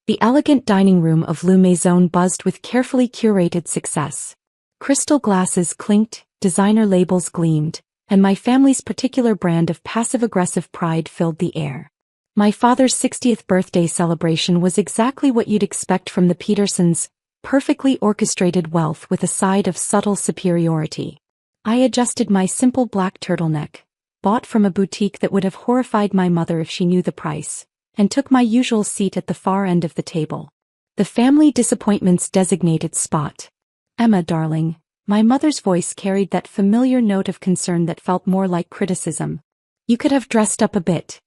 The elegant dining room of Le Maison buzzed with carefully curated success. Crystal glasses clinked, designer labels gleamed, and my family's particular brand of passive-aggressive pride filled the air. My father's 60th birthday celebration was exactly what you'd expect from the Petersons, perfectly orchestrated wealth with a side of subtle superiority. I adjusted my simple black turtleneck, bought from a boutique that would have horrified my mother if she knew the price, and took my usual seat at the far end of the table. The family disappointment's designated spot. Emma, darling. My mother's voice carried that familiar note of concern that felt more like criticism. You could have dressed up a bit.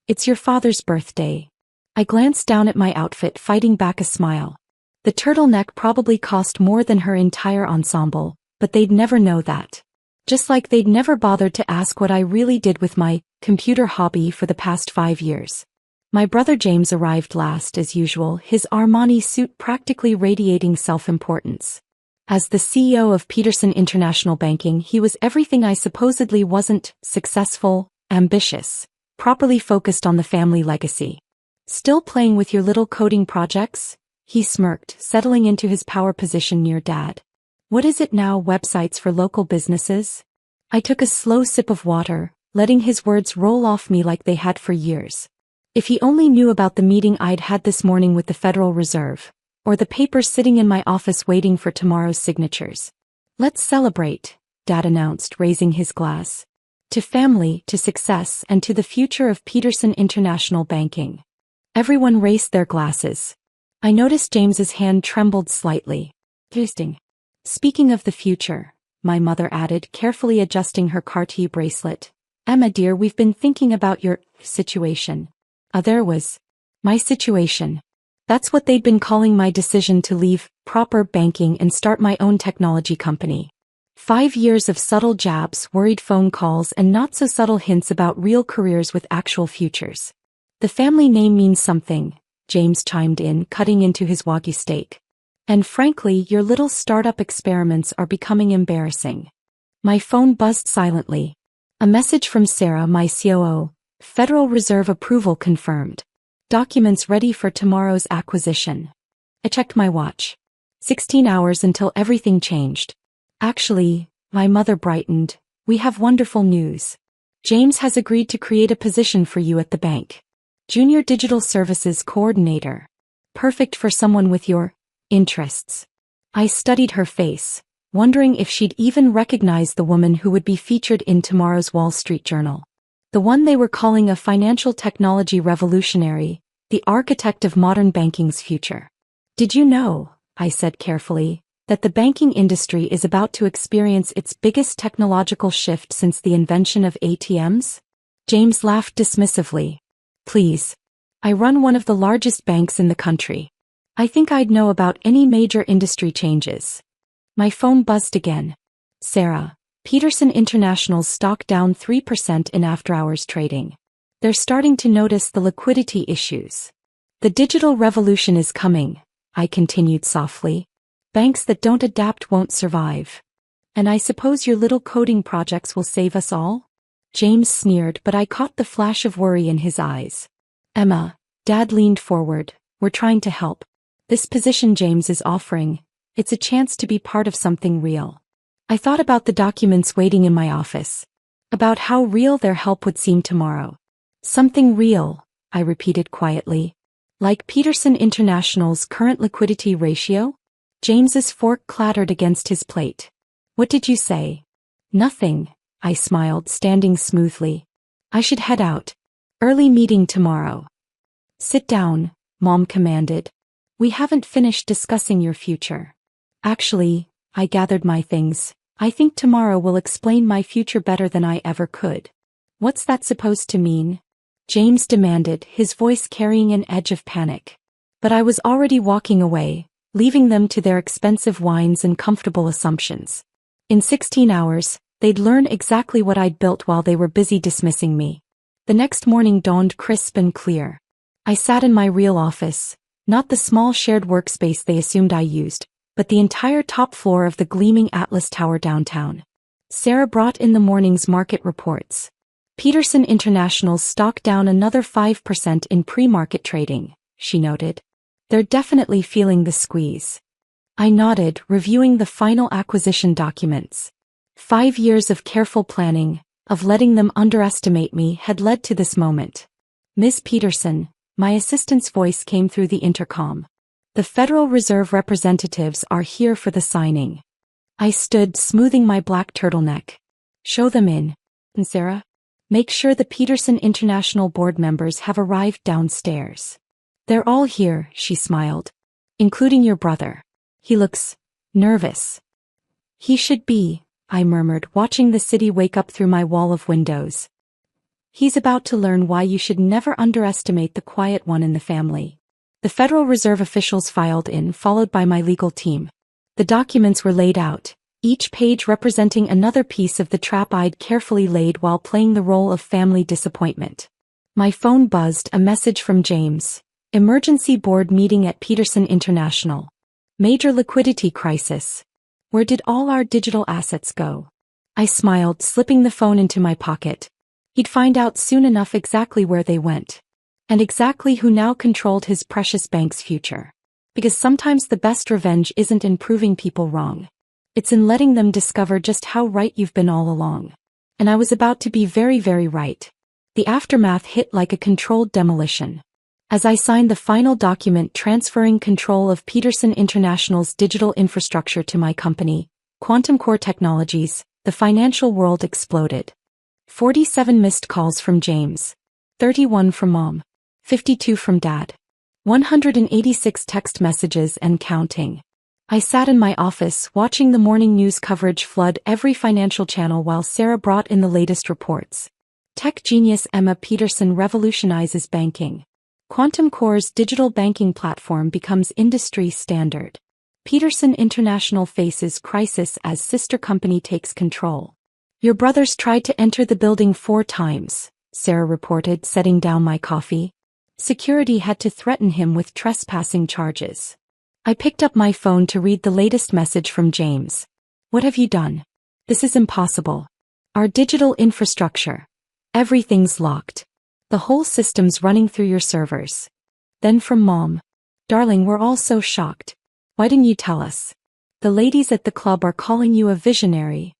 It's your father's birthday. I glanced down at my outfit, fighting back a smile. The turtleneck probably cost more than her entire ensemble, but they'd never know that. Just like they'd never bothered to ask what I really did with my computer hobby for the past 5 years. My brother James arrived last as usual, his Armani suit practically radiating self-importance. As the CEO of Peterson International Banking, he was everything I supposedly wasn't: successful, ambitious, properly focused on the family legacy. Still playing with your little coding projects? He smirked, settling into his power position near Dad. What is it now, websites for local businesses? I took a slow sip of water, letting his words roll off me like they had for years. If he only knew about the meeting I'd had this morning with the Federal Reserve, or the papers sitting in my office waiting for tomorrow's signatures. Let's celebrate, Dad announced, raising his glass. To family, to success, and to the future of Peterson International Banking. Everyone raised their glasses. I noticed James's hand trembled slightly. Interesting. Speaking of the future, my mother added, carefully adjusting her Cartier bracelet. Emma dear, we've been thinking about your situation. There was my situation. That's what they'd been calling my decision to leave proper banking and start my own technology company. 5 years of subtle jabs, worried phone calls, and not-so-subtle hints about real careers with actual futures. The family name means something, James chimed in, cutting into his Wagyu steak. And frankly, your little startup experiments are becoming embarrassing. My phone buzzed silently. A message from Sarah, my COO. Federal Reserve approval confirmed. Documents ready for tomorrow's acquisition. I checked my watch. 16 hours until everything changed. Actually, my mother brightened, we have wonderful news. James has agreed to create a position for you at the bank. Junior Digital Services Coordinator. Perfect for someone with your interests. I studied her face, wondering if she'd even recognize the woman who would be featured in tomorrow's Wall Street Journal. The one they were calling a financial technology revolutionary, the architect of modern banking's future. Did you know, I said carefully, that the banking industry is about to experience its biggest technological shift since the invention of ATMs? James laughed dismissively. Please. I run one of the largest banks in the country. I think I'd know about any major industry changes. My phone buzzed again. Sarah, Peterson International's stock down 3% in after-hours trading. They're starting to notice the liquidity issues. The digital revolution is coming, I continued softly. Banks that don't adapt won't survive. And I suppose your little coding projects will save us all? James sneered, but I caught the flash of worry in his eyes. Emma, Dad leaned forward, we're trying to help. This position James is offering, it's a chance to be part of something real. I thought about the documents waiting in my office. About how real their help would seem tomorrow. Something real, I repeated quietly. Like Peterson International's current liquidity ratio? James's fork clattered against his plate. What did you say? Nothing, I smiled, standing smoothly. I should head out. Early meeting tomorrow. Sit down, Mom commanded. We haven't finished discussing your future. Actually, I gathered my things. I think tomorrow will explain my future better than I ever could. What's that supposed to mean? James demanded, his voice carrying an edge of panic. But I was already walking away, leaving them to their expensive wines and comfortable assumptions. In 16 hours, they'd learn exactly what I'd built while they were busy dismissing me. The next morning dawned crisp and clear. I sat in my real office, not the small shared workspace they assumed I used, but the entire top floor of the gleaming Atlas Tower downtown. Sarah brought in the morning's market reports. Peterson International's stock down another 5% in pre-market trading, she noted. They're definitely feeling the squeeze. I nodded, reviewing the final acquisition documents. 5 years of careful planning, of letting them underestimate me, had led to this moment. Ms. Peterson, my assistant's voice came through the intercom. The Federal Reserve representatives are here for the signing. I stood, smoothing my black turtleneck. Show them in. And Sarah? Make sure the Peterson International board members have arrived downstairs. They're all here, she smiled. Including your brother. He looks nervous. He should be, I murmured, watching the city wake up through my wall of windows. He's about to learn why you should never underestimate the quiet one in the family. The Federal Reserve officials filed in, followed by my legal team. The documents were laid out, each page representing another piece of the trap I'd carefully laid while playing the role of family disappointment. My phone buzzed, a message from James. Emergency board meeting at Peterson International. Major liquidity crisis. Where did all our digital assets go? I smiled, slipping the phone into my pocket. He'd find out soon enough exactly where they went. And exactly who now controlled his precious bank's future. Because sometimes the best revenge isn't in proving people wrong. It's in letting them discover just how right you've been all along. And I was about to be very, very right. The aftermath hit like a controlled demolition. As I signed the final document transferring control of Peterson International's digital infrastructure to my company, Quantum Core Technologies, the financial world exploded. 47 missed calls from James. 31 from Mom. 52 from Dad. 186 text messages and counting. I sat in my office watching the morning news coverage flood every financial channel while Sarah brought in the latest reports. Tech genius Emma Peterson revolutionizes banking. Quantum Core's digital banking platform becomes industry standard. Peterson International faces crisis as sister company takes control. Your brothers tried to enter the building 4 times, Sarah reported, setting down my coffee. Security had to threaten him with trespassing charges. I picked up my phone to read the latest message from James. What have you done? This is impossible. Our digital infrastructure. Everything's locked. The whole system's running through your servers. Then from Mom. Darling, we're all so shocked. Why didn't you tell us? The ladies at the club are calling you a visionary.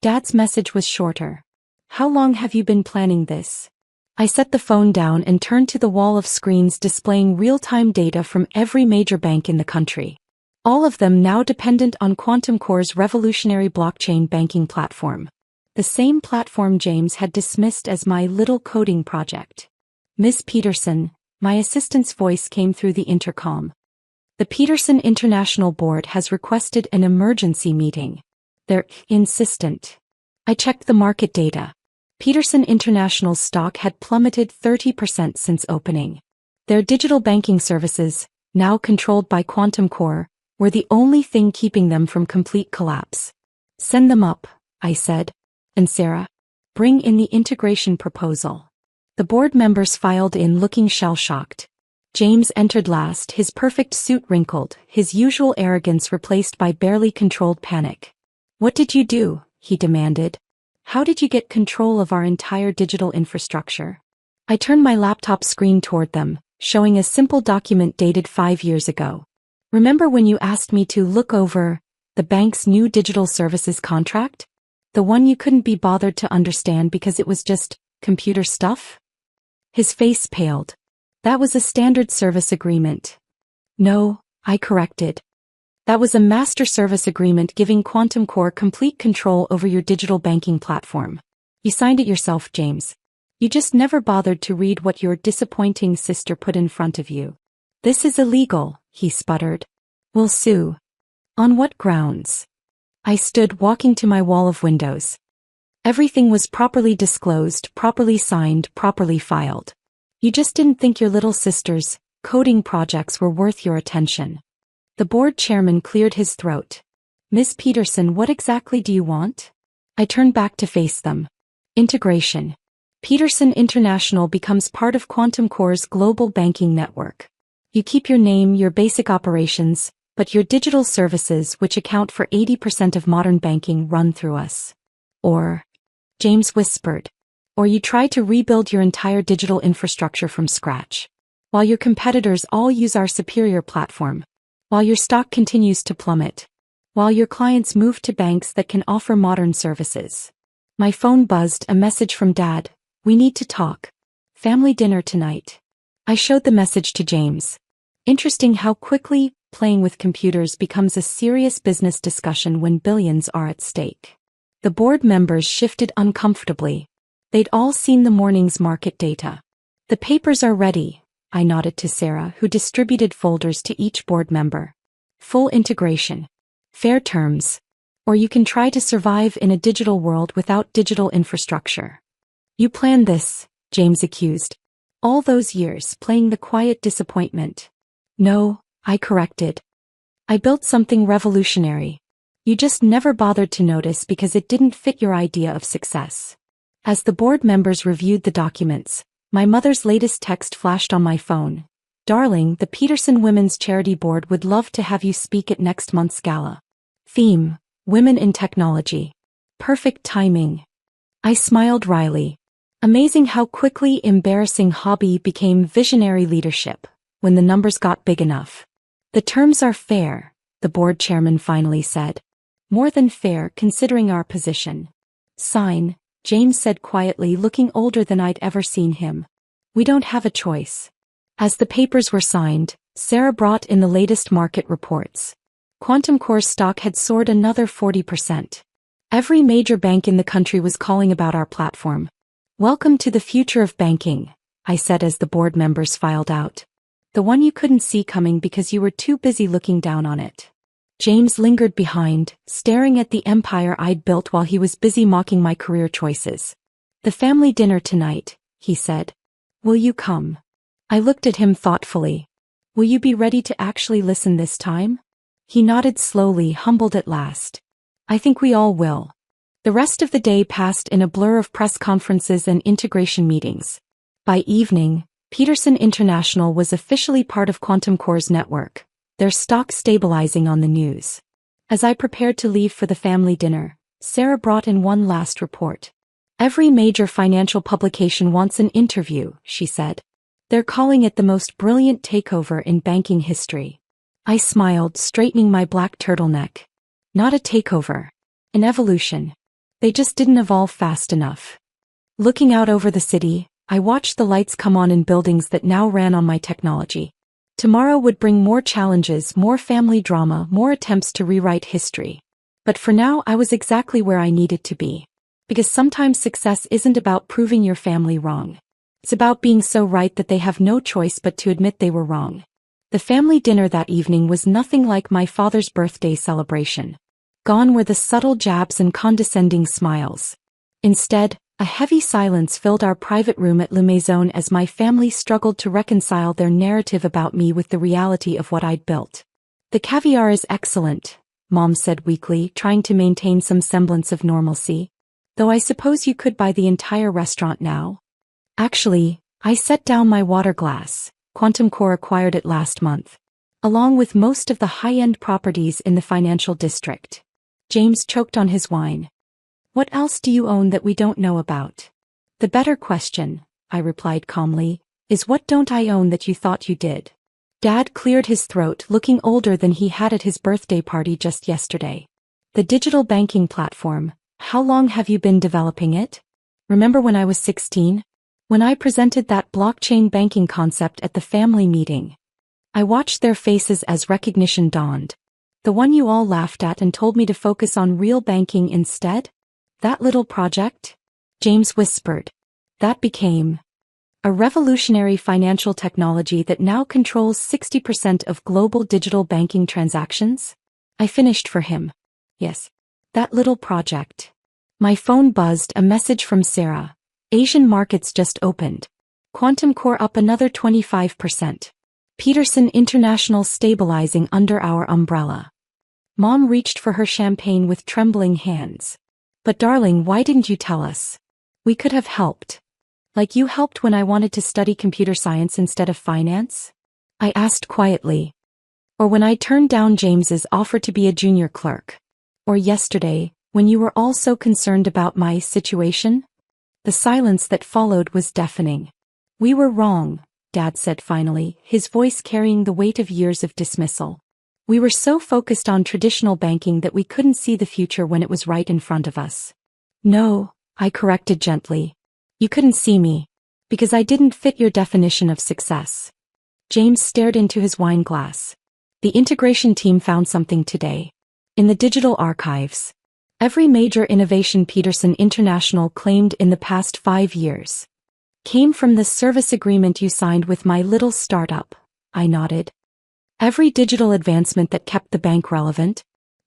Dad's message was shorter. How long have you been planning this? I set the phone down and turned to the wall of screens displaying real-time data from every major bank in the country. All of them now dependent on Quantum Core's revolutionary blockchain banking platform. The same platform James had dismissed as my little coding project. Miss Peterson, my assistant's voice came through the intercom. The Peterson International Board has requested an emergency meeting. They're insistent. I checked the market data. Peterson International's stock had plummeted 30% since opening. Their digital banking services, now controlled by Quantum Core, were the only thing keeping them from complete collapse. Send them up, I said. And Sarah, bring in the integration proposal. The board members filed in looking shell-shocked. James entered last, his perfect suit wrinkled, his usual arrogance replaced by barely controlled panic. What did you do? He demanded. How did you get control of our entire digital infrastructure? I turned my laptop screen toward them, showing a simple document dated 5 years ago. Remember when you asked me to look over the bank's new digital services contract? The one you couldn't be bothered to understand because it was just computer stuff? His face paled. That was a standard service agreement. No, I corrected. That was a master service agreement giving Quantum Core complete control over your digital banking platform. You signed it yourself, James. You just never bothered to read what your disappointing sister put in front of you. This is illegal, he sputtered. We'll sue. On what grounds? I stood, walking to my wall of windows. Everything was properly disclosed, properly signed, properly filed. You just didn't think your little sister's coding projects were worth your attention. The board chairman cleared his throat. Miss Peterson, what exactly do you want? I turned back to face them. Integration. Peterson International becomes part of Quantum Core's global banking network. You keep your name, your basic operations, but your digital services, which account for 80% of modern banking, run through us. Or, James whispered, or you try to rebuild your entire digital infrastructure from scratch. While your competitors all use our superior platform. While your stock continues to plummet. While your clients move to banks that can offer modern services. My phone buzzed, a message from Dad. We need to talk. Family dinner tonight. I showed the message to James. Interesting how quickly playing with computers becomes a serious business discussion when billions are at stake. The board members shifted uncomfortably. They'd all seen the morning's market data. The papers are ready, I nodded to Sarah, who distributed folders to each board member. Full integration. Fair terms. Or you can try to survive in a digital world without digital infrastructure. You planned this, James accused. All those years playing the quiet disappointment. No, I corrected. I built something revolutionary. You just never bothered to notice because it didn't fit your idea of success. As the board members reviewed the documents, my mother's latest text flashed on my phone. Darling, the Peterson Women's Charity Board would love to have you speak at next month's gala. Theme: Women in Technology. Perfect timing. I smiled wryly. Amazing how quickly embarrassing hobby became visionary leadership, when the numbers got big enough. The terms are fair, the board chairman finally said. More than fair considering our position. Sign, James said quietly, looking older than I'd ever seen him. We don't have a choice. As the papers were signed, Sarah brought in the latest market reports. Quantum Core's stock had soared another 40%. Every major bank in the country was calling about our platform. Welcome to the future of banking, I said as the board members filed out. The one you couldn't see coming because you were too busy looking down on it. James lingered behind, staring at the empire I'd built while he was busy mocking my career choices. The family dinner tonight, he said. Will you come? I looked at him thoughtfully. Will you be ready to actually listen this time? He nodded slowly, humbled at last. I think we all will. The rest of the day passed in a blur of press conferences and integration meetings. By evening, Peterson International was officially part of Quantum Core's network, their stock stabilizing on the news. As I prepared to leave for the family dinner, Sarah brought in one last report. Every major financial publication wants an interview, she said. They're calling it the most brilliant takeover in banking history. I smiled, straightening my black turtleneck. Not a takeover. An evolution. They just didn't evolve fast enough. Looking out over the city, I watched the lights come on in buildings that now ran on my technology. Tomorrow would bring more challenges, more family drama, more attempts to rewrite history. But for now I was exactly where I needed to be. Because sometimes success isn't about proving your family wrong. It's about being so right that they have no choice but to admit they were wrong. The family dinner that evening was nothing like my father's birthday celebration. Gone were the subtle jabs and condescending smiles. Instead, a heavy silence filled our private room at Le Maison as my family struggled to reconcile their narrative about me with the reality of what I'd built. The caviar is excellent, Mom said weakly, trying to maintain some semblance of normalcy. Though I suppose you could buy the entire restaurant now. Actually, I set down my water glass. Quantum Core acquired it last month. Along with most of the high-end properties in the financial district. James choked on his wine. What else do you own that we don't know about? The better question, I replied calmly, is what don't I own that you thought you did? Dad cleared his throat, looking older than he had at his birthday party just yesterday. The digital banking platform, how long have you been developing it? Remember when I was 16? When I presented that blockchain banking concept at the family meeting. I watched their faces as recognition dawned. The one you all laughed at and told me to focus on real banking instead? That little project? James whispered. That became a revolutionary financial technology that now controls 60% of global digital banking transactions? I finished for him. Yes. That little project. My phone buzzed, a message from Sarah. Asian markets just opened. Quantum Core up another 25%. Peterson International stabilizing under our umbrella. Mom reached for her champagne with trembling hands. But darling, why didn't you tell us? We could have helped. Like you helped when I wanted to study computer science instead of finance? I asked quietly. Or when I turned down James's offer to be a junior clerk. Or yesterday, when you were all so concerned about my situation? The silence that followed was deafening. We were wrong, Dad said finally, his voice carrying the weight of years of dismissal. We were so focused on traditional banking that we couldn't see the future when it was right in front of us. No, I corrected gently. You couldn't see me. Because I didn't fit your definition of success. James stared into his wine glass. The integration team found something today. In the digital archives. Every major innovation Peterson International claimed in the past 5 years came from the service agreement you signed with my little startup. I nodded. Every digital advancement that kept the bank relevant?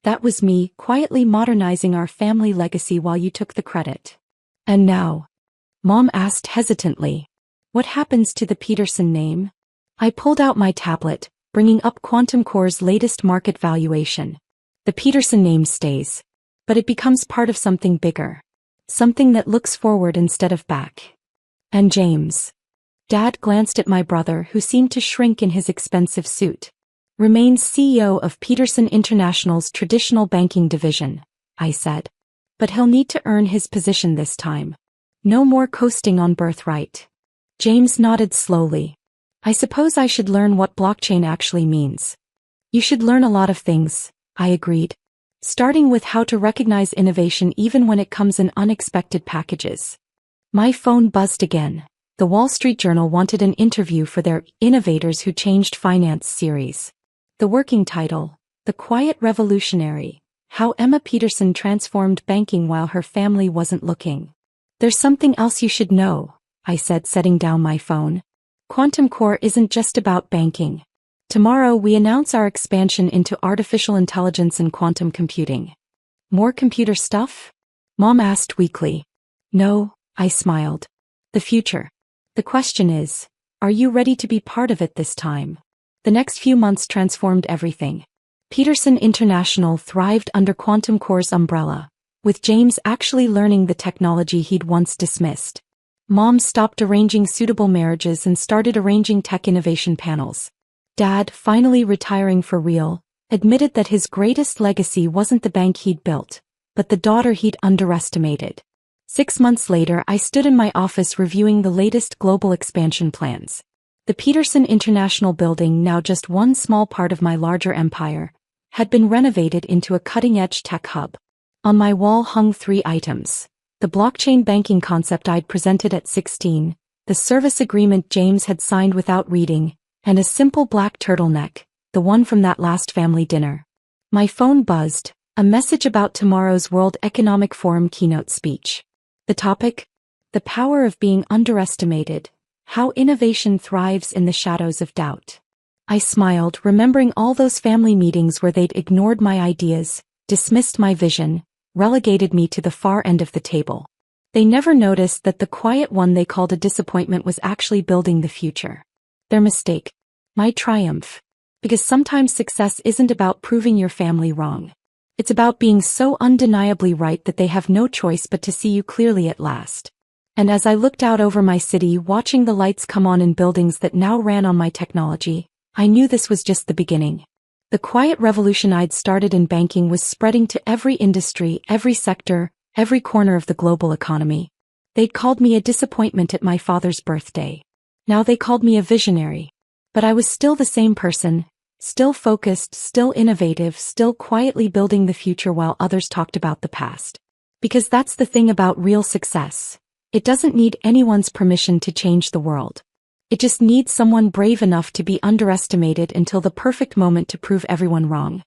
That was me, quietly modernizing our family legacy while you took the credit. And now? Mom asked hesitantly. What happens to the Peterson name? I pulled out my tablet, bringing up Quantum Core's latest market valuation. The Peterson name stays. But it becomes part of something bigger. Something that looks forward instead of back. And James. Dad glanced at my brother who seemed to shrink in his expensive suit. Remains CEO of Peterson International's traditional banking division, I said. But he'll need to earn his position this time. No more coasting on birthright. James nodded slowly. I suppose I should learn what blockchain actually means. You should learn a lot of things, I agreed. Starting with how to recognize innovation even when it comes in unexpected packages. My phone buzzed again. The Wall Street Journal wanted an interview for their Innovators Who Changed Finance series. The working title, The Quiet Revolutionary, How Emma Peterson Transformed Banking While Her Family Wasn't Looking. There's something else you should know, I said, setting down my phone. Quantum Core isn't just about banking. Tomorrow we announce our expansion into artificial intelligence and quantum computing. More computer stuff? Mom asked weakly. No, I smiled. The future. The question is, are you ready to be part of it this time? The next few months transformed everything. Peterson International thrived under Quantum Core's umbrella, with James actually learning the technology he'd once dismissed. Mom stopped arranging suitable marriages and started arranging tech innovation panels. Dad, finally retiring for real, admitted that his greatest legacy wasn't the bank he'd built, but the daughter he'd underestimated. 6 months later, I stood in my office reviewing the latest global expansion plans. The Peterson International building, now just one small part of my larger empire, had been renovated into a cutting-edge tech hub. On my wall hung 3 items. The blockchain banking concept I'd presented at 16, the service agreement James had signed without reading, and a simple black turtleneck, the one from that last family dinner. My phone buzzed, a message about tomorrow's World Economic Forum keynote speech. The topic? The power of being underestimated, how innovation thrives in the shadows of doubt. I smiled, remembering all those family meetings where they'd ignored my ideas, dismissed my vision, relegated me to the far end of the table. They never noticed that the quiet one they called a disappointment was actually building the future. Their mistake. My triumph. Because sometimes success isn't about proving your family wrong. It's about being so undeniably right that they have no choice but to see you clearly at last. And as I looked out over my city, watching the lights come on in buildings that now ran on my technology, I knew this was just the beginning. The quiet revolution I'd started in banking was spreading to every industry, every sector, every corner of the global economy. They'd called me a disappointment at my father's birthday. Now they called me a visionary. But I was still the same person, still focused, still innovative, still quietly building the future while others talked about the past. Because that's the thing about real success. It doesn't need anyone's permission to change the world. It just needs someone brave enough to be underestimated until the perfect moment to prove everyone wrong.